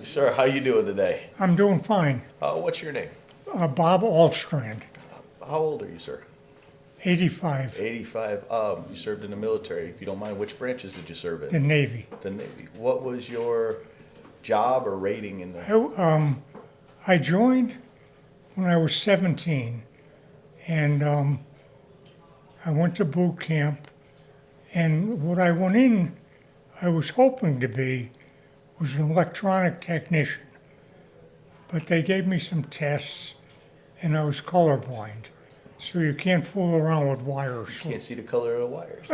Sir, how you doing today? I'm doing fine. What's your name? Bob Ahlstrand, How old are you, sir? 85, 85. You served in the military. If you don't mind, which branches did you serve the in? Navy. The Navy. What was your job or rating in the? I joined when I was 17, and I went to boot camp. And what I went in, I was hoping to be, was an electronic technician. But they gave me some tests, and I was colorblind. So you can't fool around with wires. Can't see the color of the wires.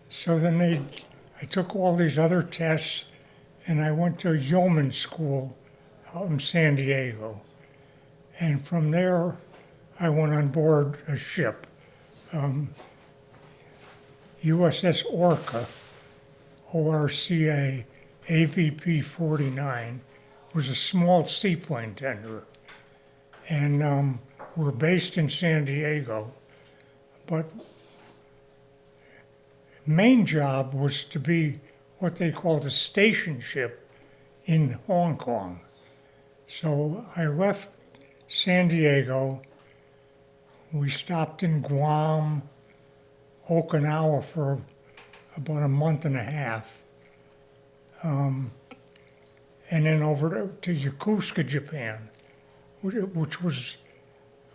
So then I took all these other tests, and I went to yeoman school out in San Diego. And from there, I went on board a ship, USS Orca, ORCA, AVP 49, was a small seaplane tender. And we're based in San Diego, but main job was to be what they called a station ship in Hong Kong. So I left San Diego. We stopped in Guam, Okinawa for about a month and a half, and then over to Yakosuka, Japan, which was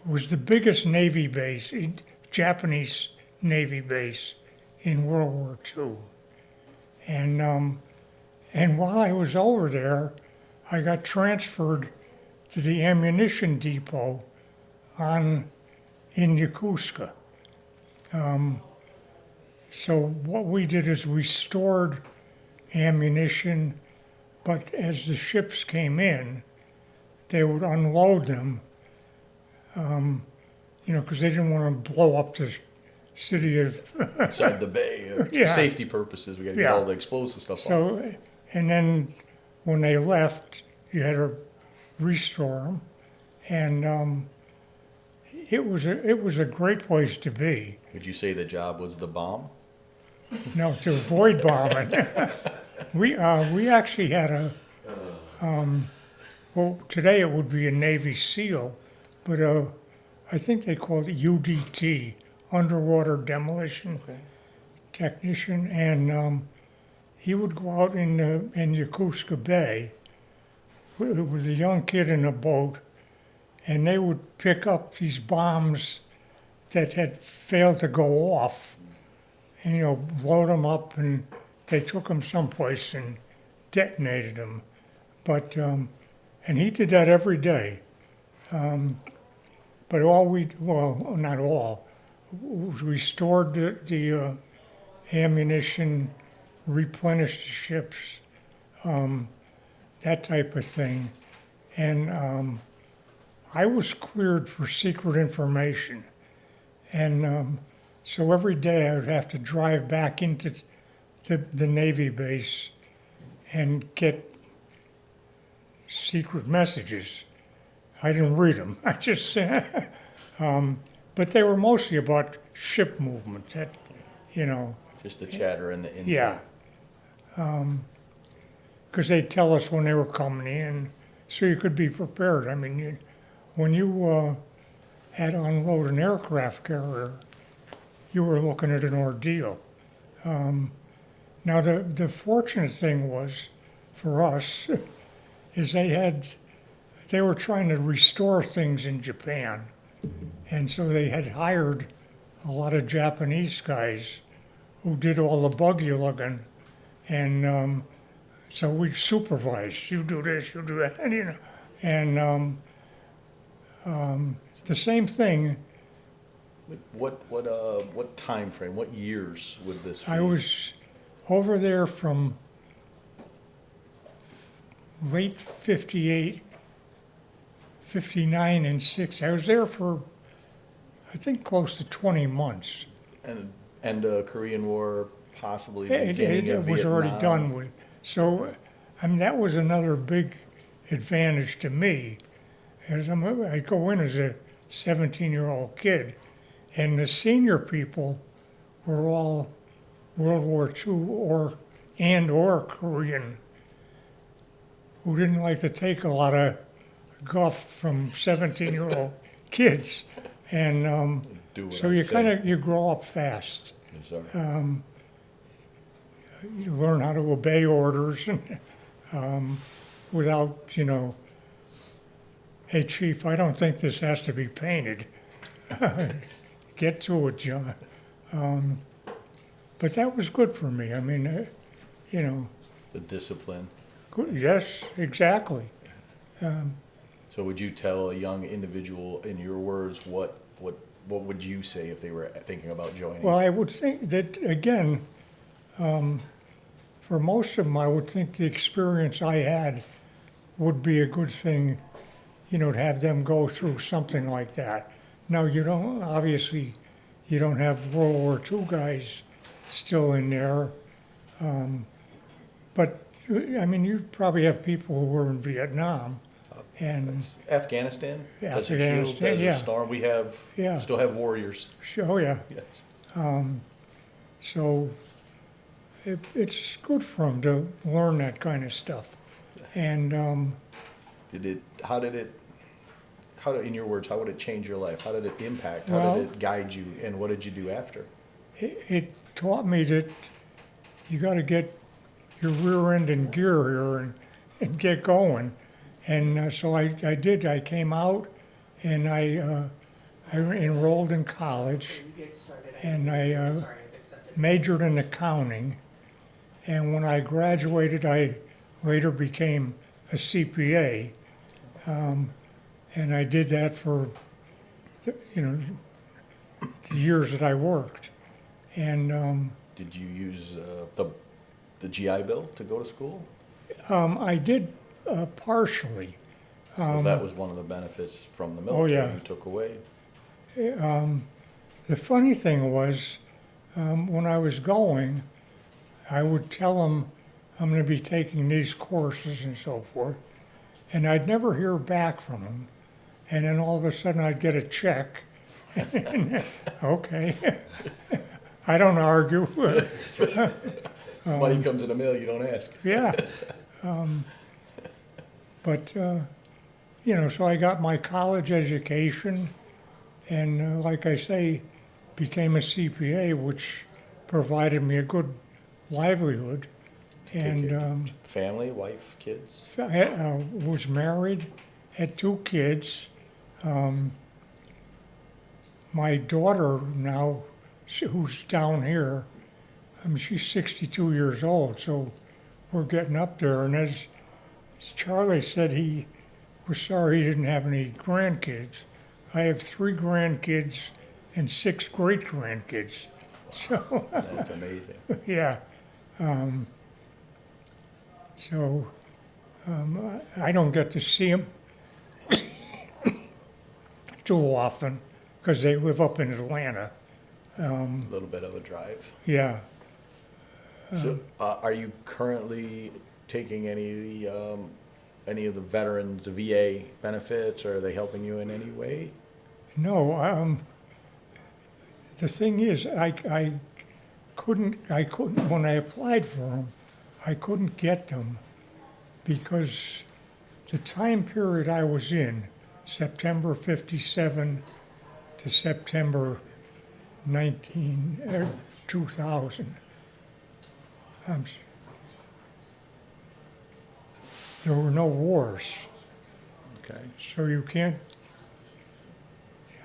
the biggest Navy base, Japanese Navy base in World War II. And while I was over there, I got transferred to the ammunition depot in Yakosuka. So what we did is we stored ammunition, but as the ships came in, they would unload them, because they didn't want to blow up the city of. Inside the bay, or Yeah. safety purposes, we got to get Yeah. all the explosive stuff off. So, and then when they left, you had to restore them, and it was a great place to be. Would you say the job was the bomb? No, to avoid bombing. We actually had well, today it would be a Navy SEAL, but I think they called it UDT, Underwater Demolition Okay. Technician, and he would go out in Yakosuka Bay with a young kid in a boat, and they would pick up these bombs that had failed to go off, and load them up, and they took them someplace and detonated them. But and he did that every day. But well, not all, was we stored the ammunition, replenished the ships, that type of thing. And I was cleared for secret information. And so every day I would have to drive back into the Navy base and get secret messages. I didn't read them. I just, but they were mostly about ship movement. Just the chatter and the intel. Yeah, because they'd tell us when they were coming in, so you could be prepared. I mean, when you had to unload an aircraft carrier, you were looking at an ordeal. Now, the fortunate thing was, for us, is they were trying to restore things in Japan. And so they had hired a lot of Japanese guys who did all the buggy lugging. And so we supervised, you do this, you do that, and the same thing. What time frame? What years would this be? I was over there from late 58, 59 and 6. I was there for, I think, close to 20 months. And Korean War, possibly It beginning of was already Vietnam. done with. So, I mean, that was another big advantage to me. As I go in as a 17-year-old kid, and the senior people were all World War II or Korean. who didn't like to take a lot of guff from 17-year-old kids. And Do what so I you say. you grow up fast. Yes, sir. You learn how to obey orders without, hey, chief, I don't think this has to be painted. Get to it, John. But that was good for me. I mean, The discipline. good, yes, exactly. So would you tell a young individual, in your words, what would you say if they were thinking about joining? Well, I would think that, again, for most of them, I would think the experience I had would be a good thing, to have them go through something like that. Now, obviously, you don't have World War II guys still in there. But, I mean, you probably have people who were in Vietnam. And, Afghanistan, Desert Shield, Afghanistan, Desert yeah. Storm, we Yeah. still have warriors. oh, yeah. Yes. So it's good for them to learn that kind of stuff. And in your words, how would it change your life? How did it impact? How Well- did it guide you? And what did you do after? it taught me that you got to get your rear end in gear here and get going. And so I did. I came out and I enrolled in college and I majored in accounting. And when I graduated, I later became a CPA. And I did that for, the years that I worked. And Did you use the GI Bill to go to school? I did partially. So that was one of the benefits from the military Oh, yeah. you took away. The funny thing was, when I was going, I would tell them I'm going to be taking these courses and so forth, and I'd never hear back from them. And then all of a sudden I'd get a check. Okay. I don't argue. Money comes in the mail, you don't ask. Yeah. But, so I got my college education and, like I say, became a CPA, which provided me a good livelihood. And Family, wife, kids? I was married, had 2 kids. My daughter now, who's down here, she's 62 years old, so we're getting up there. And as Charlie said, he was sorry he didn't have any grandkids. I have 3 grandkids and 6 great-grandkids. So, That's amazing. yeah. I don't get to see them too often because they live up in Atlanta. A little bit of a drive. Yeah. So, are you currently taking any of the veterans, the VA benefits, or are they helping you in any way? No, the thing is, I couldn't, when I applied for them, I couldn't get them because the time period I was in, September 57 to September 2000, there were no wars. Okay. So you can't,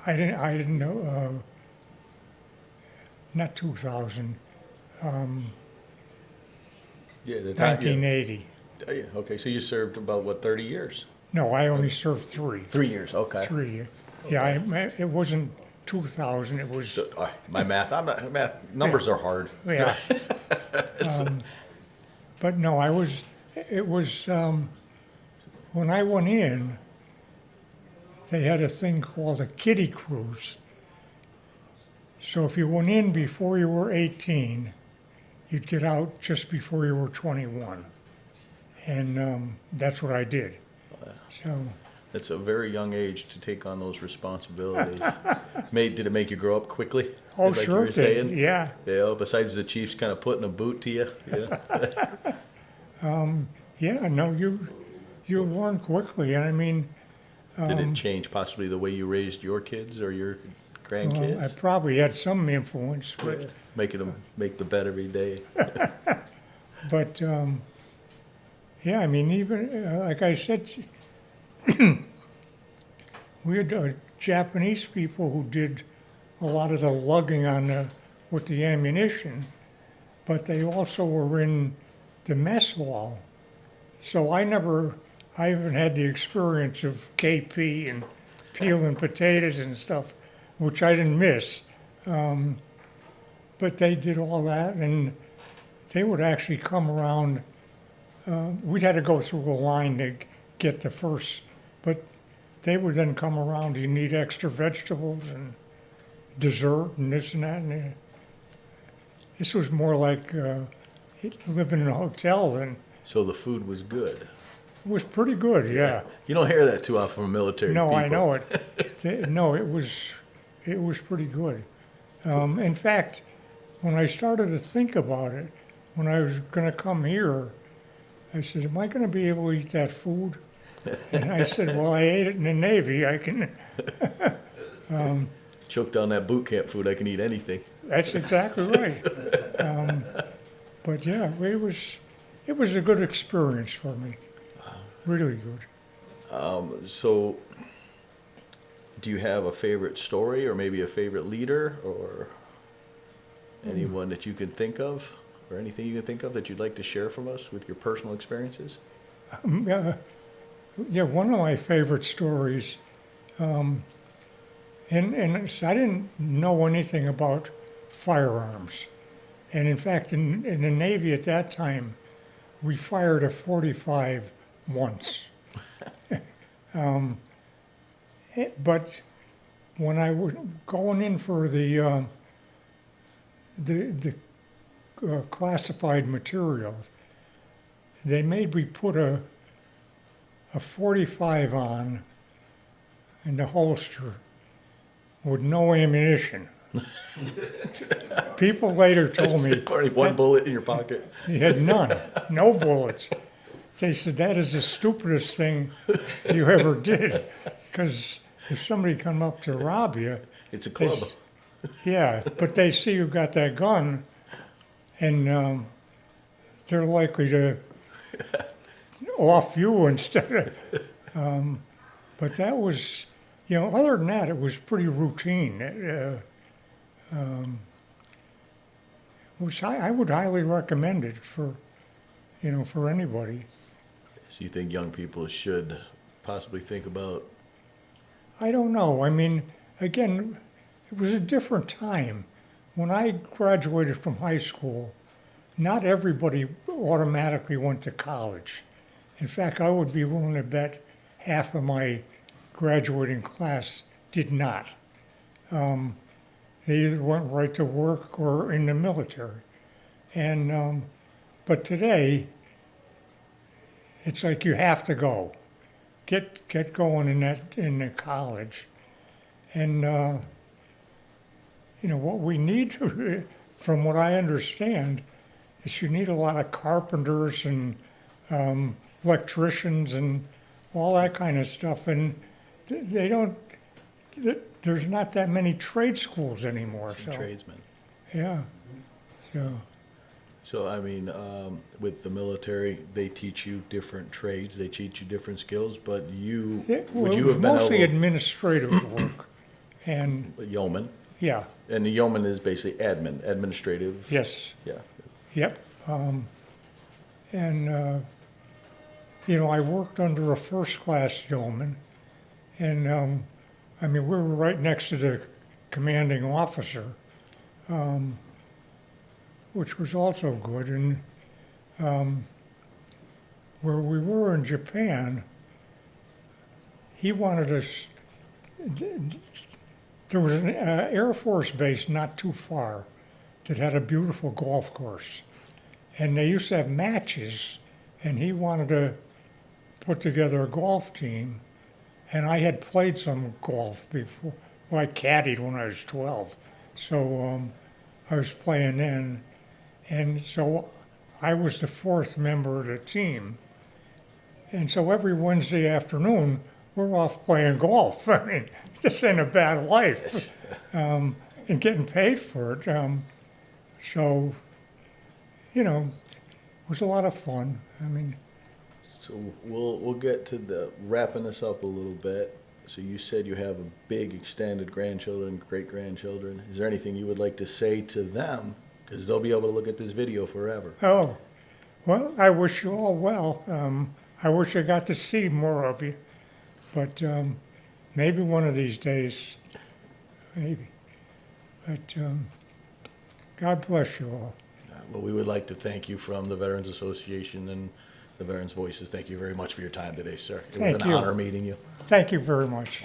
I didn't know, not 2000, Yeah, the time. 1980. Yeah, okay, so you served about, what, 30 years? No, I only served 3. 3 years, okay. 3. Yeah, it wasn't 2000, it was, So, my math, numbers are hard. yeah. But no, it was, when I went in, they had a thing called a kiddie cruise. So if you went in before you were 18, you'd get out just before you were 21. And that's what I did. So, It's a very young age to take on those responsibilities. Did it make you grow up quickly? oh, like sure you were it saying? did, yeah. Yeah, besides the Chiefs kind of putting a boot to you. Yeah. Yeah, no, you learn quickly. And I mean, Did it change possibly the way you raised your kids or your I grandkids? probably had some influence, but Making them make the bed every day. but yeah, I mean, even like I said, we had Japanese people who did a lot of the lugging on with the ammunition, but they also were in the mess hall. So I haven't had the experience of KP and peeling potatoes and stuff, which I didn't miss. But they did all that, and they would actually come around. We'd had to go through a line to get the first, but they would then come around. You need extra vegetables and dessert and this and that. And this was more like living in a hotel than. So the food was good. It was pretty good, yeah. You don't hear that too often from military No, people. I know it. No, it was pretty good. In fact, when I started to think about it, when I was going to come here, I said, "Am I going to be able to eat that food?" And I said, "Well, I ate it in the Navy. I can." Choke down that boot camp food, I can eat anything. That's exactly right. But yeah, it was a good experience for me. Really good. So, do you have a favorite story or maybe a favorite leader or anyone that you can think of or anything you can think of that you'd like to share from us with your personal experiences? Yeah, one of my favorite stories, and I didn't know anything about firearms. And in fact, in the Navy at that time, we fired a 45 once. But when I was going in for the classified materials, they made me put a 45 on in the holster with no ammunition. People later told me Already one bullet in your pocket. you had none, no bullets. They said that is the stupidest thing you ever did, because if somebody come up to rob you, It's a they club. yeah, but they see you got that gun, and they're likely to off you instead of. But that was, other than that, it was pretty routine. Which I would highly recommend it for anybody. So you think young people should possibly think about? I don't know. I mean, again, it was a different time. When I graduated from high school, not everybody automatically went to college. In fact, I would be willing to bet half of my graduating class did not. They either went right to work or in the military. And but today, it's like you have to go, get going in the college, and what we need, from what I understand, is you need a lot of carpenters and electricians and all that kind of stuff, and they don't. There's not that many trade schools anymore. Some So tradesmen. yeah, so. So, I mean, with the military, they teach you different trades, they teach you different skills, but you, Yeah, well, would it you was have been mostly able, administrative work, and yeoman, yeah, and the yeoman is basically administrative. yes, Yeah. yep, and I worked under a first-class yeoman, and I mean we were right next to the commanding officer, which was also good, and where we were in Japan, he wanted us. There was an Air Force base not too far that had a beautiful golf course. And they used to have matches, and he wanted to put together a golf team. And I had played some golf before. Well, I caddied when I was 12. So I was playing then. And so I was the fourth member of the team. And so every Wednesday afternoon, we're off playing golf. I mean, this ain't a bad life, and getting paid for it. So, you know, it was a lot of fun. I mean, So we'll get to the wrapping this up a little bit. So you said you have a big extended grandchildren, great grandchildren. Is there anything you would like to say to them? Because they'll be able to look at this video forever. oh, well, I wish you all well. I wish I got to see more of you, but maybe one of these days, maybe. But God bless you all. Well, we would like to thank you from the Veterans Association and the Veterans Voices. Thank you very much for your time today, sir. It was Thank an you. honor meeting you. Thank you very much.